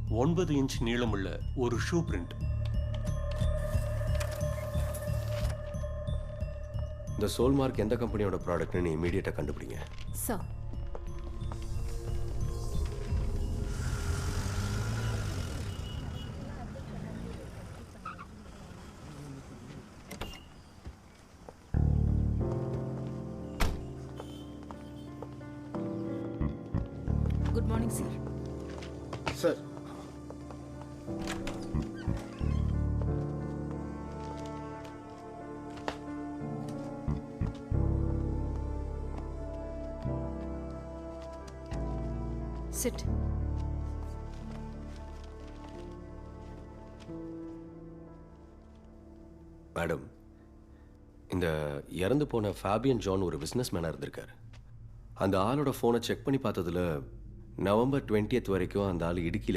9 inch நீளமுள்ள ஒரு shoe print. இந்த சோல் மார்க் எந்த கம்பெனியோட ப்ராடக்ட்னு இமீடியட்டா கண்டுபிடிங்க. Sir. Good morning sir. Sir, sit. Madam, இந்த இறந்து போன ஃபேபியன் ஜான் ஒரு பிஸ்னஸ் மேனாக இருந்திருக்காரு. அந்த ஆளோட ஃபோனை செக் பண்ணி பார்த்ததுல நவம்பர் 20th வரைக்கும் அந்த ஆள் இடுக்கியில்